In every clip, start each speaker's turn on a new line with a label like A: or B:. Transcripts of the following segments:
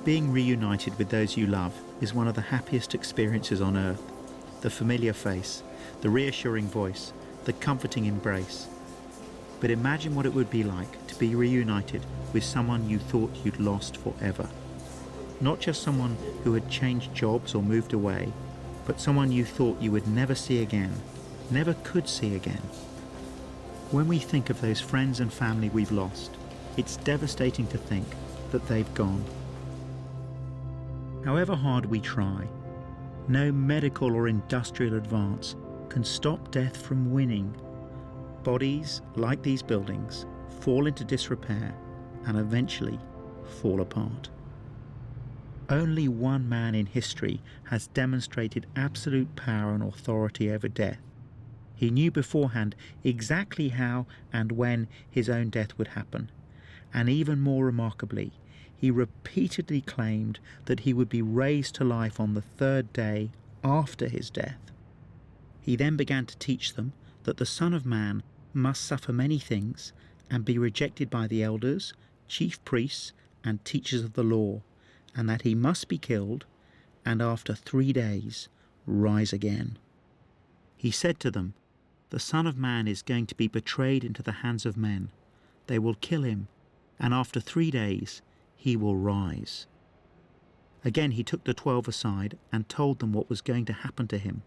A: Being reunited with those you love is one of the happiest experiences on earth. The familiar face, the reassuring voice, the comforting embrace. But imagine what it would be like to be reunited with someone you thought you'd lost forever. Not just someone who had changed jobs or moved away, but someone you thought you would never see again, never could see again. When we think of those friends and family we've lost, it's devastating to think that they've gone. However hard we try, no medical or industrial advance can stop death from winning. Bodies, like these buildings, fall into disrepair and eventually fall apart. Only one man in history has demonstrated absolute power and authority over death. He knew beforehand exactly how and when his own death would happen. And even more remarkably, he repeatedly claimed that he would be raised to life on the third day after his death. He then began to teach them that the Son of Man must suffer many things and be rejected by the elders, chief priests, and teachers of the law, and that he must be killed, and after 3 days rise again. He said to them, "The Son of Man is going to be betrayed into the hands of men. They will kill him, and after 3 days he will rise." Again he took the 12 aside and told them what was going to happen to him.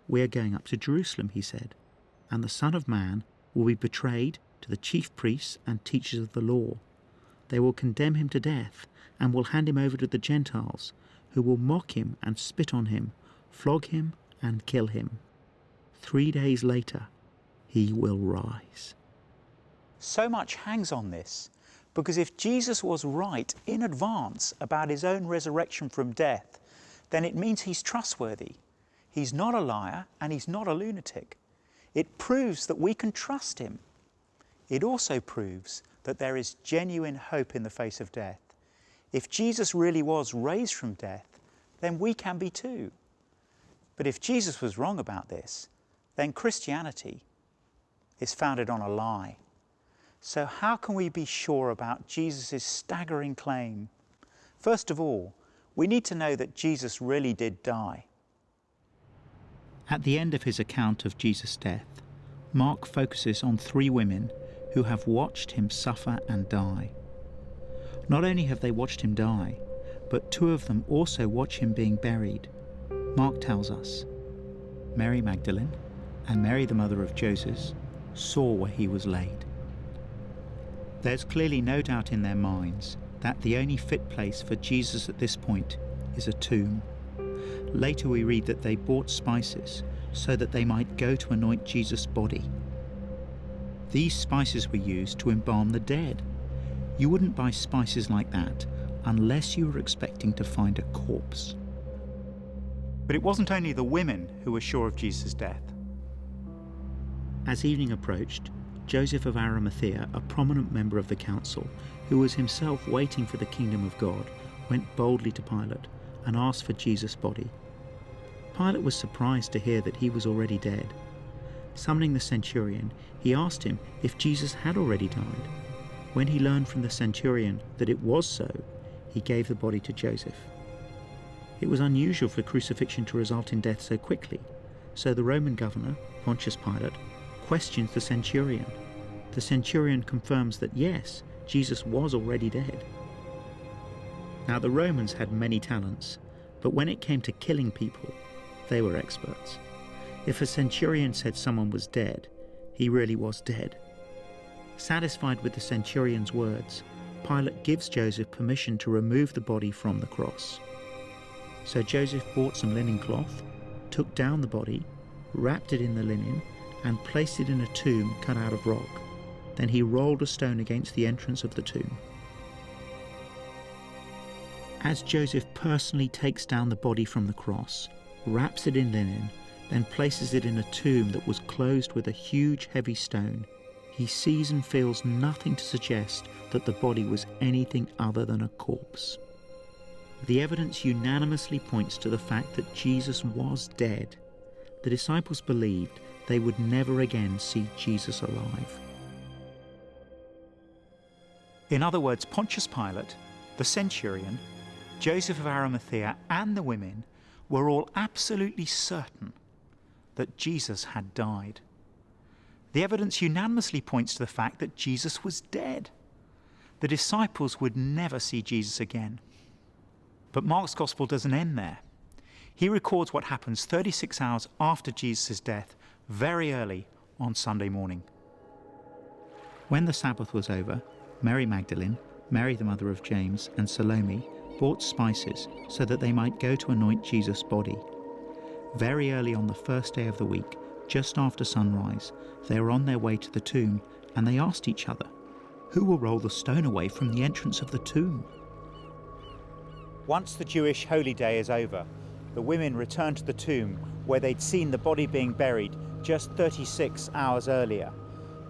A: "We are going up to Jerusalem," he said, "and the Son of Man will be betrayed to the chief priests and teachers of the law. They will condemn him to death and will hand him over to the Gentiles, who will mock him and spit on him, flog him and kill him. 3 days later, he will rise."
B: So much hangs on this, because if Jesus was right in advance about his own resurrection from death, then it means he's trustworthy. He's not a liar and he's not a lunatic. It proves that we can trust him. It also proves that there is genuine hope in the face of death. If Jesus really was raised from death, then we can be too. But if Jesus was wrong about this, then Christianity is founded on a lie. So how can we be sure about Jesus' staggering claim? First of all, we need to know that Jesus really did die.
A: At the end of his account of Jesus' death, Mark focuses on 3 women who have watched him suffer and die. Not only have they watched him die, but 2 of them also watch him being buried. Mark tells us, Mary Magdalene and Mary the mother of Joseph saw where he was laid. There's clearly no doubt in their minds that the only fit place for Jesus at this point is a tomb. Later we read that they bought spices so that they might go to anoint Jesus' body. These spices were used to embalm the dead. You wouldn't buy spices like that unless you were expecting to find a corpse.
B: But it wasn't only the women who were sure of Jesus' death.
A: As evening approached, Joseph of Arimathea, a prominent member of the council, who was himself waiting for the kingdom of God, went boldly to Pilate and asked for Jesus' body. Pilate was surprised to hear that he was already dead. Summoning the centurion, he asked him if Jesus had already died. When he learned from the centurion that it was so, he gave the body to Joseph. It was unusual for crucifixion to result in death so quickly, so the Roman governor, Pontius Pilate, questions the centurion. The centurion confirms that yes, Jesus was already dead. Now the Romans had many talents, but when it came to killing people, they were experts. If a centurion said someone was dead, he really was dead. Satisfied with the centurion's words, Pilate gives Joseph permission to remove the body from the cross. So Joseph bought some linen cloth, took down the body, wrapped it in the linen, and placed it in a tomb cut out of rock. Then he rolled a stone against the entrance of the tomb. As Joseph personally takes down the body from the cross, wraps it in linen, then places it in a tomb that was closed with a huge heavy stone, he sees and feels nothing to suggest that the body was anything other than a corpse. The evidence unanimously points to the fact that Jesus was dead. The disciples believed they would never again see Jesus alive.
B: In other words, Pontius Pilate, the centurion, Joseph of Arimathea and the women were all absolutely certain that Jesus had died. The evidence unanimously points to the fact that Jesus was dead. The disciples would never see Jesus again. But Mark's Gospel doesn't end there. He records what happens 36 hours after Jesus' death, very early on Sunday morning.
A: When the Sabbath was over, Mary Magdalene, Mary the mother of James, and Salome bought spices so that they might go to anoint Jesus' body. Very early on the first day of the week, just after sunrise, they were on their way to the tomb, and they asked each other, "Who will roll the stone away from the entrance of the tomb?"
B: Once the Jewish holy day is over, the women return to the tomb where they'd seen the body being buried just 36 hours earlier.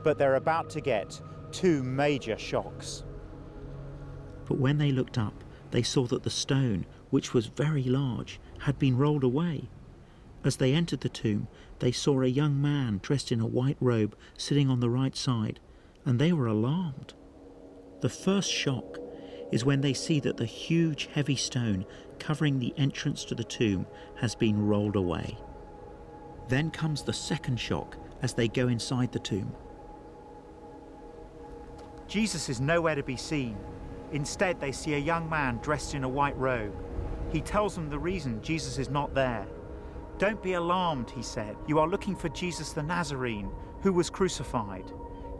B: But they're about to get two major shocks.
A: But when they looked up, they saw that the stone, which was very large, had been rolled away. As they entered the tomb, they saw a young man dressed in a white robe sitting on the right side, and they were alarmed. The first shock is when they see that the huge heavy stone covering the entrance to the tomb has been rolled away. Then comes the second shock as they go inside the tomb.
B: Jesus is nowhere to be seen. Instead, they see a young man dressed in a white robe. He tells them the reason Jesus is not there. "Don't be alarmed," he said. "You are looking for Jesus the Nazarene, who was crucified.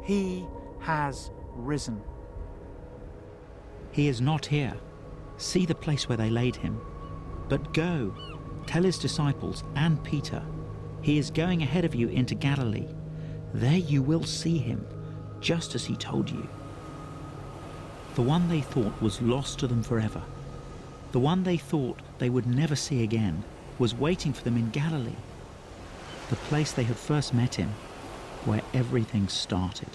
B: He has risen."
A: "He is not here. See the place where they laid him. But go, tell his disciples and Peter, he is going ahead of you into Galilee. There you will see him, just as he told you." The one they thought was lost to them forever, the one they thought they would never see again, was waiting for them in Galilee, the place they had first met him, where everything started.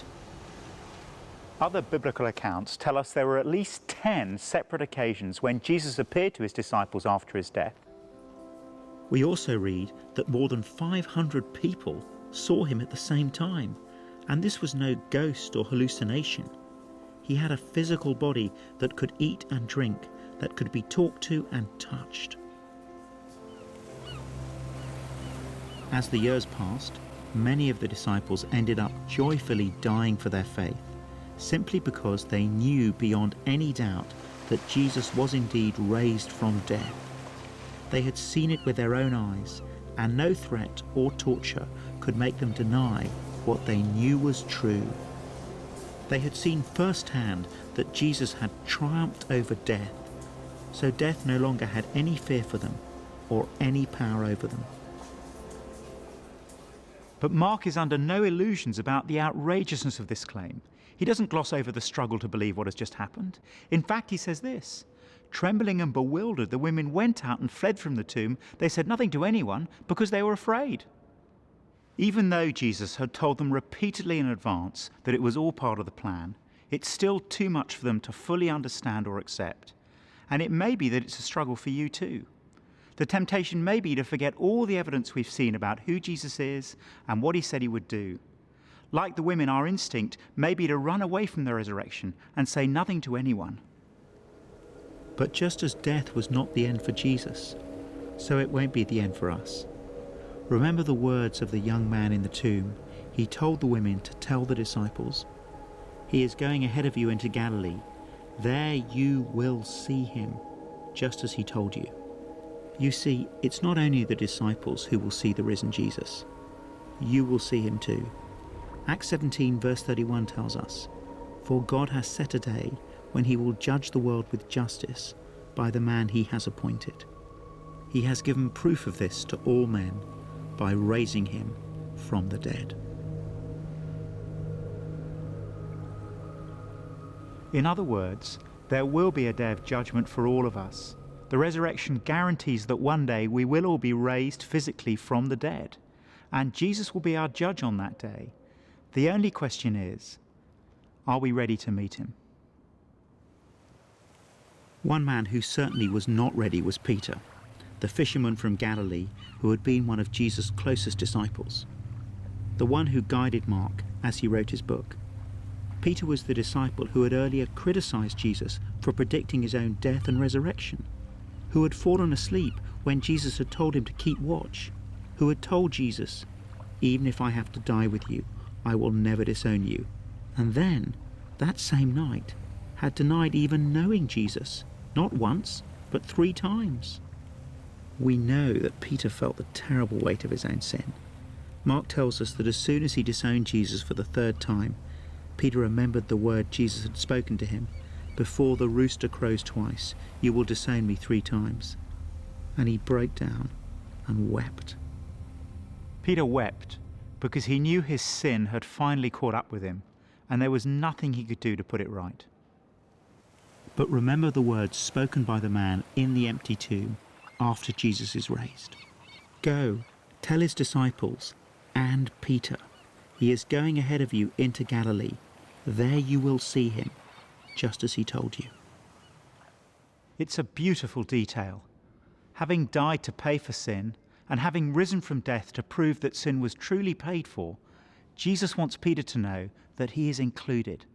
B: Other biblical accounts tell us there were at least 10 separate occasions when Jesus appeared to his disciples after his death.
A: We also read that more than 500 people saw him at the same time, and this was no ghost or hallucination. He had a physical body that could eat and drink, that could be talked to and touched. As the years passed, many of the disciples ended up joyfully dying for their faith, simply because they knew beyond any doubt that Jesus was indeed raised from death. They had seen it with their own eyes, and no threat or torture could make them deny what they knew was true. They had seen firsthand that Jesus had triumphed over death, so death no longer had any fear for them or any power over them.
B: But Mark is under no illusions about the outrageousness of this claim. He doesn't gloss over the struggle to believe what has just happened. In fact, he says this: "Trembling and bewildered, the women went out and fled from the tomb. They said nothing to anyone because they were afraid." Even though Jesus had told them repeatedly in advance that it was all part of the plan, it's still too much for them to fully understand or accept. And it may be that it's a struggle for you too. The temptation may be to forget all the evidence we've seen about who Jesus is and what he said he would do. Like the women, our instinct may be to run away from the resurrection and say nothing to anyone.
A: But just as death was not the end for Jesus, so it won't be the end for us. Remember the words of the young man in the tomb. He told the women to tell the disciples, "He is going ahead of you into Galilee. There you will see him, just as he told you." You see, it's not only the disciples who will see the risen Jesus. You will see him too. Acts 17 verse 31 tells us, "For God has set a day when he will judge the world with justice by the man he has appointed. He has given proof of this to all men by raising him from the dead."
B: In other words, there will be a day of judgment for all of us. The resurrection guarantees that one day we will all be raised physically from the dead, and Jesus will be our judge on that day. The only question is, are we ready to meet him?
A: One man who certainly was not ready was Peter, the fisherman from Galilee who had been one of Jesus' closest disciples, the one who guided Mark as he wrote his book. Peter was the disciple who had earlier criticized Jesus for predicting his own death and resurrection. who had fallen asleep when Jesus had told him to keep watch, who had told Jesus, "Even if I have to die with you, I will never disown you," and then, that same night, had denied even knowing Jesus, not once, but 3 times. We know that Peter felt the terrible weight of his own sin. Mark tells us that as soon as he disowned Jesus for the 3rd time, Peter remembered the word Jesus had spoken to him, "Before the rooster crows twice, you will disown me 3 times." And he broke down and wept.
B: Peter wept because he knew his sin had finally caught up with him, and there was nothing he could do to put it right.
A: But remember the words spoken by the man in the empty tomb after Jesus is raised. "Go, tell his disciples and Peter, he is going ahead of you into Galilee. There you will see him, just as he told you."
B: It's a beautiful detail. Having died to pay for sin, and having risen from death to prove that sin was truly paid for, Jesus wants Peter to know that he is included.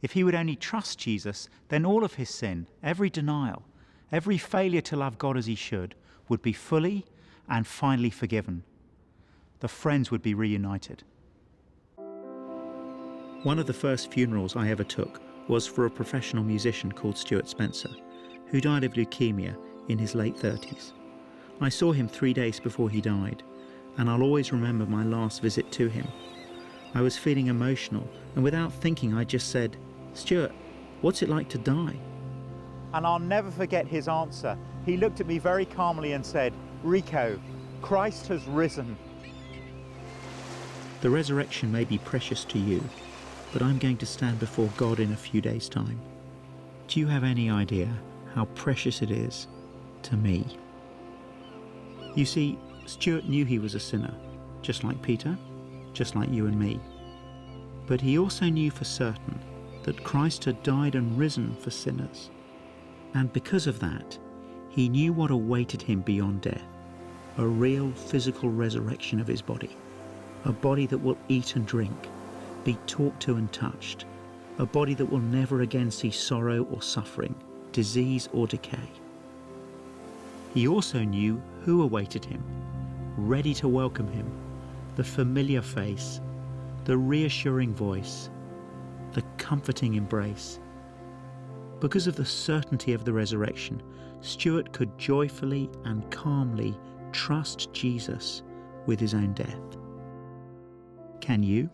B: If he would only trust Jesus, then all of his sin, every denial, every failure to love God as he should, would be fully and finally forgiven. The friends would be reunited.
A: One of the first funerals I ever took was for a professional musician called Stuart Spencer, who died of leukemia in his late 30s. I saw him 3 days before he died, and I'll always remember my last visit to him. I was feeling emotional, and without thinking I just said, "Stuart, what's it like to die?"
B: And I'll never forget his answer. He looked at me very calmly and said, "Rico, Christ has risen."
A: The resurrection may be precious to you, but I'm going to stand before God in a few days' time. Do you have any idea how precious it is to me? You see, Stuart knew he was a sinner, just like Peter, just like you and me. But he also knew for certain that Christ had died and risen for sinners. And because of that, he knew what awaited him beyond death, a real physical resurrection of his body, a body that will eat and drink, be talked to and touched, a body that will never again see sorrow or suffering, disease or decay. He also knew who awaited him, ready to welcome him, the familiar face, the reassuring voice, the comforting embrace. Because of the certainty of the resurrection, Stuart could joyfully and calmly trust Jesus with his own death. Can you?